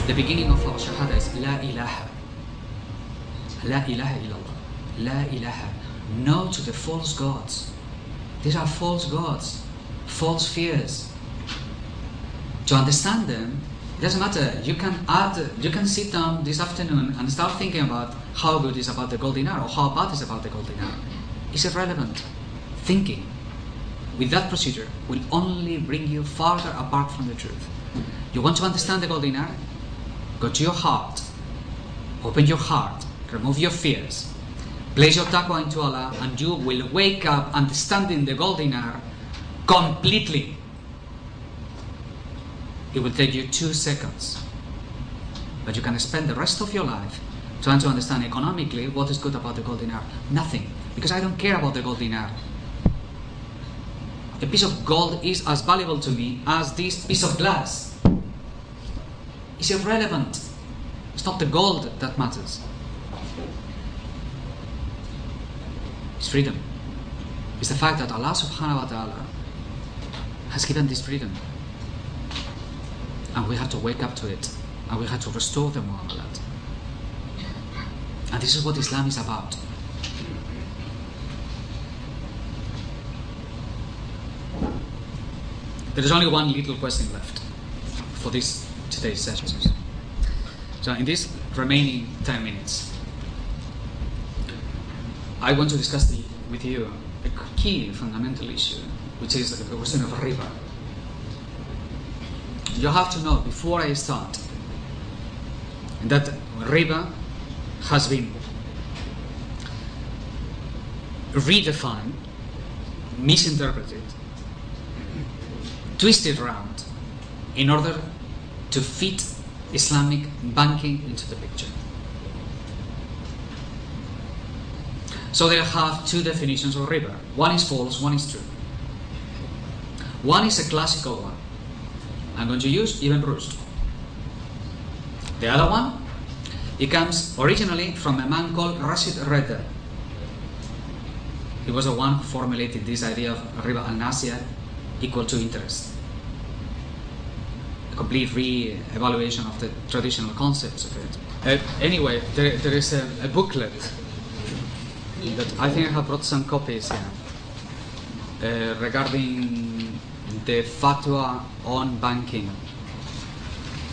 The beginning of our shahada is La ilaha. La ilaha illallah. La ilaha. No to the false gods. These are false gods, false fears. To understand them, it doesn't matter. You can sit down this afternoon and start thinking about how good is about the gold dinar or how bad is about the gold dinar. It's irrelevant. Thinking with that procedure will only bring you farther apart from the truth. You want to understand the gold dinar? Go to your heart, open your heart, remove your fears, place your taqwa into Allah, and you will wake up understanding the gold dinar completely. It will take you 2 seconds, but you can spend the rest of your life trying to understand economically what is good about the gold dinar. Nothing, because I don't care about the gold dinar. A piece of gold is as valuable to me as this piece of glass. It's irrelevant. It's not the gold that matters. It's freedom. It's the fact that Allah subhanahu wa ta'ala has given this freedom. And we have to wake up to it. And we have to restore the mu'amalat. And this is what Islam is about. There is only one little question left for today's session. So in these remaining 10 minutes, I want to discuss with you a key fundamental issue, which is the question of riba. You have to know before I start that riba has been redefined, misinterpreted, twisted around in order to fit Islamic banking into the picture. So they have 2 definitions of riba. One is false, one is true. One is a classical one. I'm going to use Ibn Rushd. The other one, it comes originally from a man called Rashid Rida. He was the one who formulated this idea of riba al-Nasiah equal to interest. A complete re-evaluation of the traditional concepts of it. Anyway, there is a booklet that I think I have brought some copies here regarding the fatwa on banking.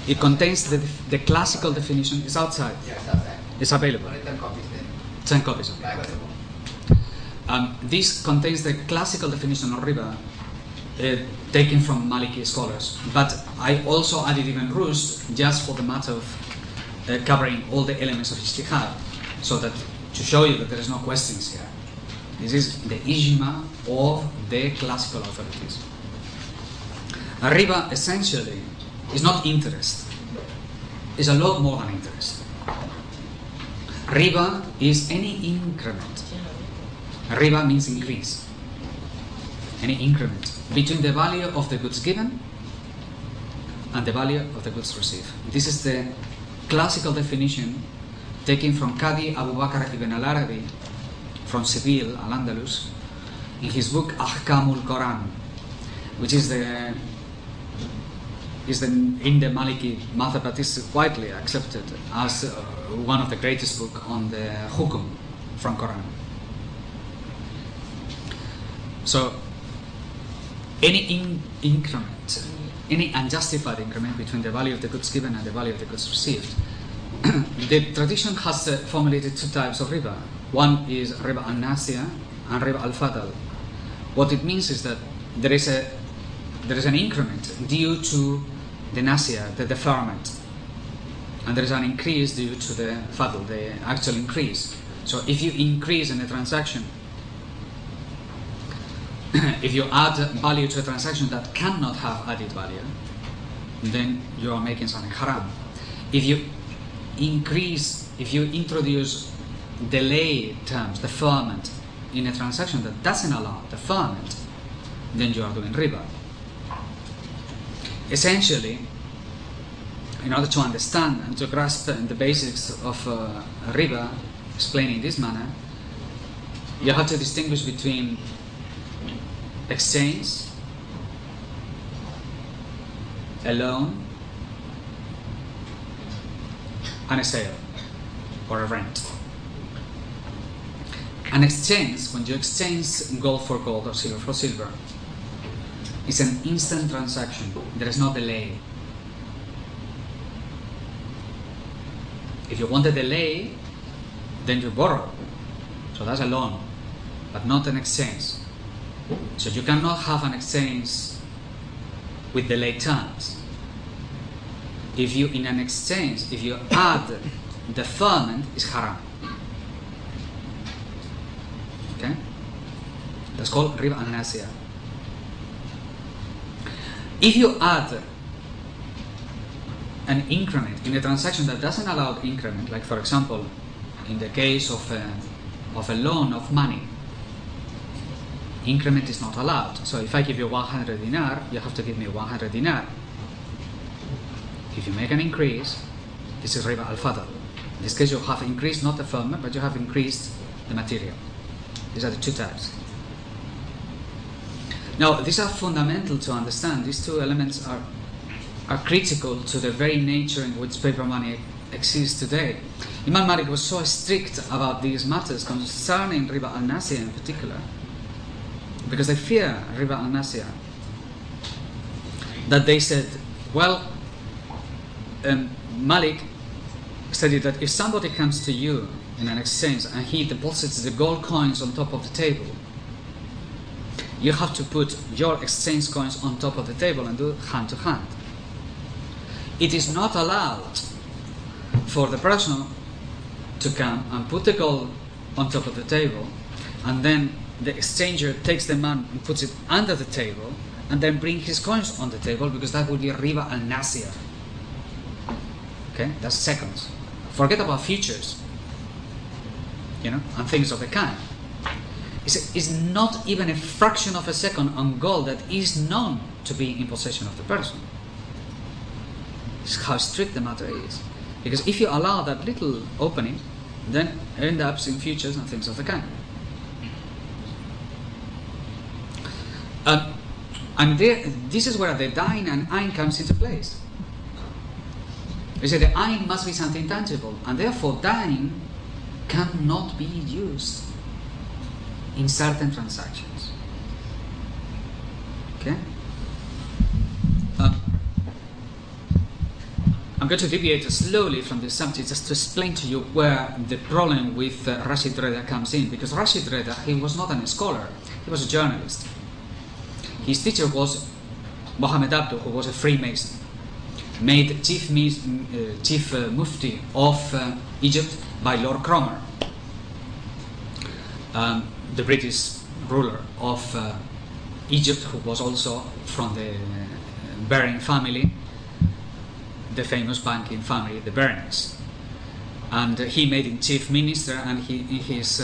It contains the classical definition. It's outside. Yes, outside. It's available. 10 copies then. 10 copies of it. This contains the classical definition of riba taken from Maliki scholars. But I also added Ibn Rushd just for the matter of covering all the elements of ijtihad, so that to show you that there is no questions here. This is the ijma of the classical authorities. Riba essentially is not interest. It's a lot more than interest. Riba is any increment. Riba means increase. Any increment between the value of the goods given and the value of the goods received. This is the classical definition taken from Qadi Abu Bakr ibn al-Arabi from Seville, al-Andalus, in his book Ahkamul Qur'an, which is in the Maliki method, but is widely accepted as one of the greatest books on the hukum from Quran. So any increment, any unjustified increment between the value of the goods given and the value of the goods received. The tradition has formulated 2 types of riba. One is riba an-Nasiah and riba al-Fadl. What it means is that there is an increment due to the Nasiah, the deferment, and there is an increase due to the Fadl, the actual increase. So if you increase in a transaction, if you add value to a transaction that cannot have added value, then you are making something haram. If you introduce delay terms, deferment, in a transaction that doesn't allow deferment, then you are doing riba. Essentially, in order to understand and to grasp the basics of riba, explained in this manner, you have to distinguish between exchange, a loan, and a sale or a rent. An exchange, when you exchange gold for gold or silver for silver, is an instant transaction. There is no delay. If you want a delay, then you borrow. So that's a loan, but not an exchange. So you cannot have an exchange with delayed terms. If you, in an exchange, if you add deferment, it's haram. Okay? That's called riba an-Nasiah. If you add an increment in a transaction that doesn't allow increment, like for example, in the case of a loan of money, increment is not allowed. So if I give you 100 dinar, you have to give me 100 dinar. If you make an increase, this is riba al-Fadl. In this case, you have increased not the deferment, but you have increased the material. These are the two types. Now, these are fundamental to understand. These two elements are critical to the very nature in which paper money exists today. Imam Malik was so strict about these matters concerning riba al-Nasiah in particular, because they fear riba al-Nasiah, that they said, well, Malik stated that if somebody comes to you in an exchange and he deposits the gold coins on top of the table, you have to put your exchange coins on top of the table and do hand to hand. It is not allowed for the person to come and put the gold on top of the table, and then the exchanger takes the money and puts it under the table, and then bring his coins on the table, because that would be riba al-Nasiah. Okay, that's seconds. Forget about futures, and things of the kind. It's not even a fraction of a second on gold that is known to be in possession of the person. It's how strict the matter is. Because if you allow that little opening, then it ends up in futures and things of the kind. And this is where the dayn and ayn comes into place. You say the ayn must be something tangible, and therefore dayn cannot be used in certain transactions. Okay? I'm going to deviate slowly from this subject just to explain to you where the problem with Rashid Reda comes in. Because Rashid Reda, he was not a scholar, he was a journalist. His teacher was Mohammed Abdu, who was a Freemason, made chief mufti of Egypt by Lord Cromer, the British ruler of Egypt, who was also from the Baring family, the famous banking family, the Barings. And he made him chief minister, and in his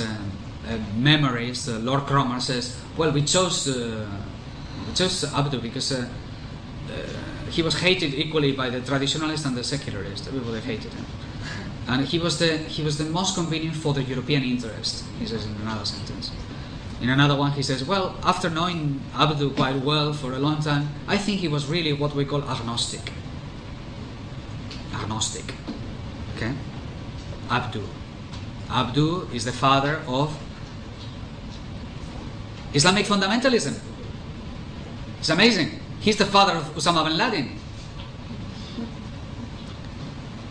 memories, Lord Cromer says, well, we chose Abdu because he was hated equally by the traditionalists and the secularists. Everybody hated him. And he was the most convenient for the European interest, he says in another sentence. In another one he says, well, after knowing Abdu quite well for a long time, I think he was really what we call agnostic. Agnostic. Okay? Abdu is the father of Islamic fundamentalism. It's amazing. He's the father of Osama bin Laden.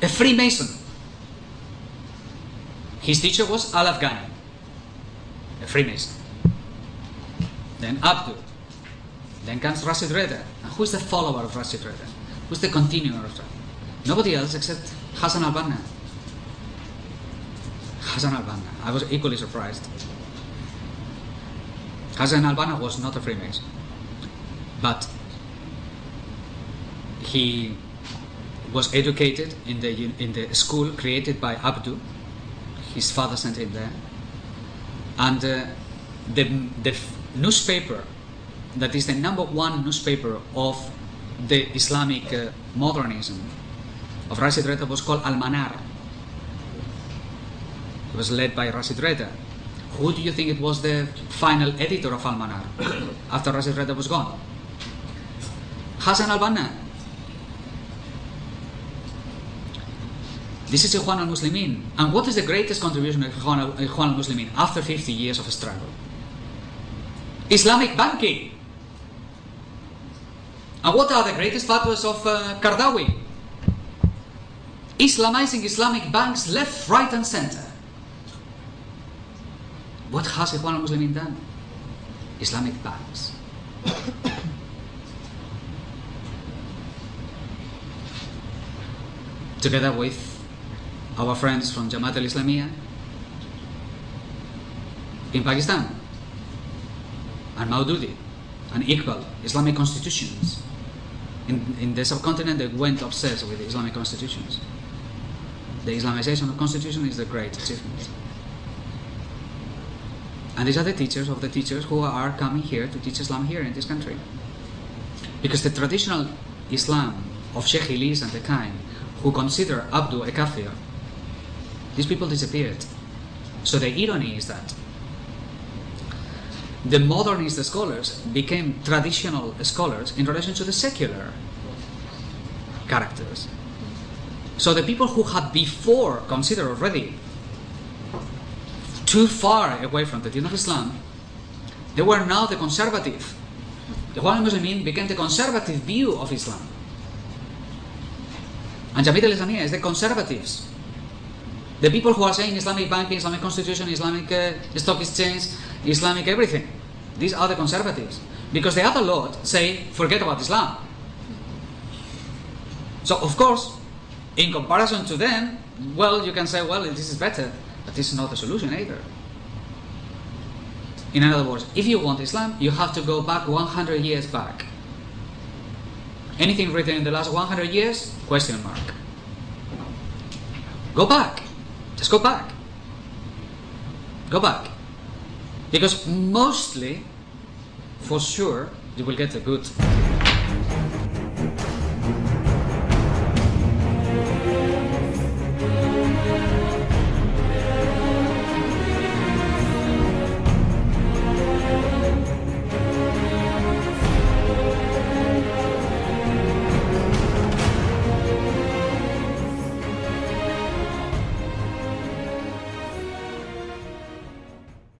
A Freemason. His teacher was al-Afghani, a Freemason. Then Abdu. Then comes Rashid Reda. And who's the follower of Rashid Reda? Who's the continuer of that? Nobody else except Hassan al-Banna. Hassan al-Banna. I was equally surprised. Hassan al-Banna was not a Freemason, but he was educated in the school created by Abdu. His father sent him there, and the newspaper that is the #1 newspaper of the Islamic modernism of Rashid Reda was called al-Manar. It was led by Rashid Reda. Who do you think it was the final editor of al-Manar after Rashid Reda was gone? Hassan al-Banna. This is Ikhwan al-Muslimin. And what is the greatest contribution of Ikhwan al-Muslimin after 50 years of struggle? Islamic banking. And what are the greatest fatwas of Qardawi? Islamizing Islamic banks left, right and center. What has Ikhwan al-Muslimin done? Islamic banks. Together with our friends from Jamaat-al-Islamiyah in Pakistan, and Maududi and Iqbal, Islamic constitutions. In the subcontinent, they went obsessed with Islamic constitutions. The Islamization of constitution is the great achievement. And these are the teachers of the teachers who are coming here to teach Islam here in this country. Because the traditional Islam of Sheikh Ilis and the kind, who consider Abdu a kafir, these people disappeared. So the irony is that the modernist scholars became traditional scholars in relation to the secular characters. So the people who had before considered already too far away from the deen of Islam, they were now the conservative. The Ikhwan al-Muslimin became the conservative view of Islam. And Jamaat al-Islamiyah is the conservatives. The people who are saying Islamic banking, Islamic constitution, Islamic stock exchange, Islamic everything. These are the conservatives. Because the other lot say, forget about Islam. So of course, in comparison to them, well, you can say, well, this is better. But this is not the solution either. In other words, if you want Islam, you have to go back 100 years back. Anything written in the last 100 years? Question mark. Go back. Just go back. Go back. Because mostly, for sure, you will get a good